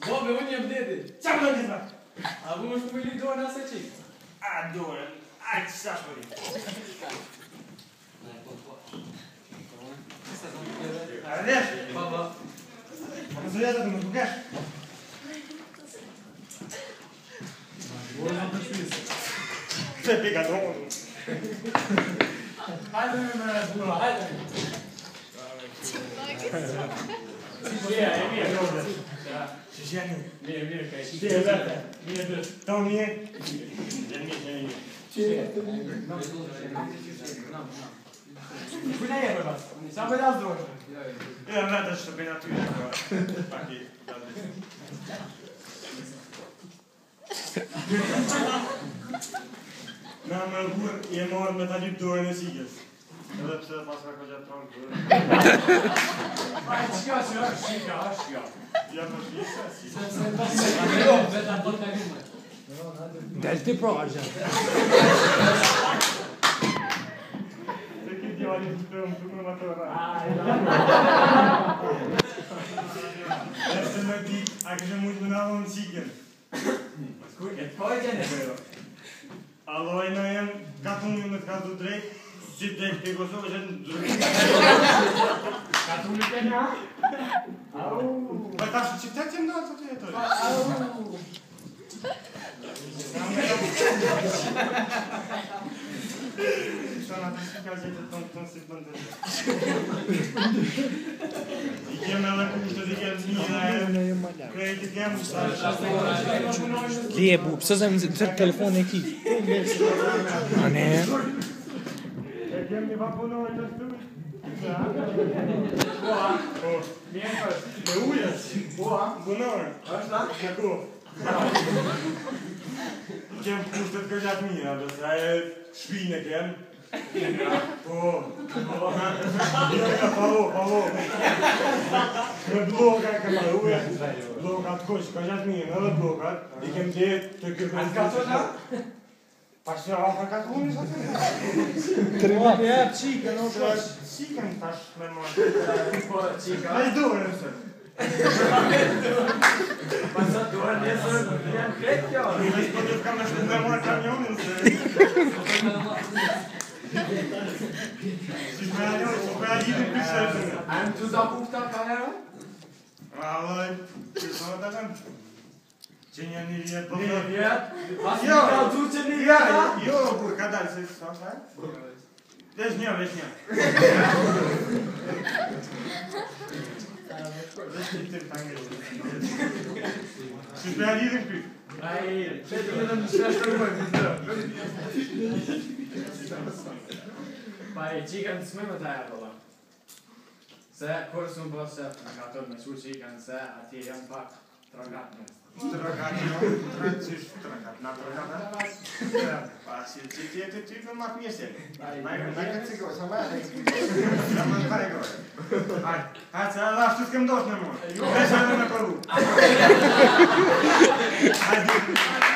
Bobe, unë jem deti. Qa më do njëta? A bu është me li dorën asë qik? A, dorën. A, qësa shpëri? A, rëdesh? Baba. A më zërjata të më bukesh? Këtë e pika të honë. Hajde me bura, hajde. Mirë, e mirë. Që janë një? Mirë, kaj. Ti e vete? Mirë, dhe. Ta unë një? Janë një. Kujna je për pas? Qa për jasë dorë? E në vetë është të bëjnë aty. Paki, në më rëgur, i e morë me ta lypë dorën e sikës. Edhe pëse pas ka këgja tronë dorën. Aj, qika që është shika, është shika. Ja për shika, si. Veta do të kalume. Del ti pro, Arjan. Se ki djali të më më të rra. E se më di, a kështë mujtë më nalë në sikën. Kuj, e të kojë gjene për jo. Alloj në jem, ka të unë me të ka të drejtë, si të drejtë të Kosovë që në drejtë. Ka të unë të nga? Pa ta shë qëtë që ndonë të të jetë? Shona të shika gjithë të si pëndër. I kemë edhe kushtë të kemë një krejti kemë shtë. Li e bu, pëse zemë të telefon e ki? A ne? E kemë një vapunoj të stuj. Boa, mirë për. Me ujës. Boa, Bunore. është da? Në ku. I kemë kushtë të këllat mija, dhe sa e shpinë e kemë. Po. Palo. Me bloka e kemë ujë. Blokat kush, këllat mija, edhe blokat. I kemë dhe të kërë. A të ka të da? Pashtë a ka të unë sa të Trima. E, qika, në është. Qikën tash me mojë. Po, qika. A i dore nëse. Pasa dorë njësër, janë kretë kjo. Nëse po të kam në shku me mojë kamionin se... Si me ajo, që me ajitë në pishë e të. A në të da kufta kamera? Aloj, që të në të kanë. Që një një vjetë po Një të... vjetë? Pas një ka du që një vjetë? Jo, kur ka dalë se sa sa? Vesh një. Vesh një të të angërë. Si të ajitë në pishë. Ai, që të një në sheshtë rëmëj, pa i qikën të smëmë të aja pëlla. Se, kërë së më bësë se në ka tërë me që qikën se ati janë pak tragat njështë. Tragat jo, qështë tragat, na tragat, pa si që të ty për mak mjesë. Najka ciko, sa me e sa me në paregore. Hajtë, se edhe ashtu s'kem dosh në mërë. Veshe edhe me përru. Hajtë.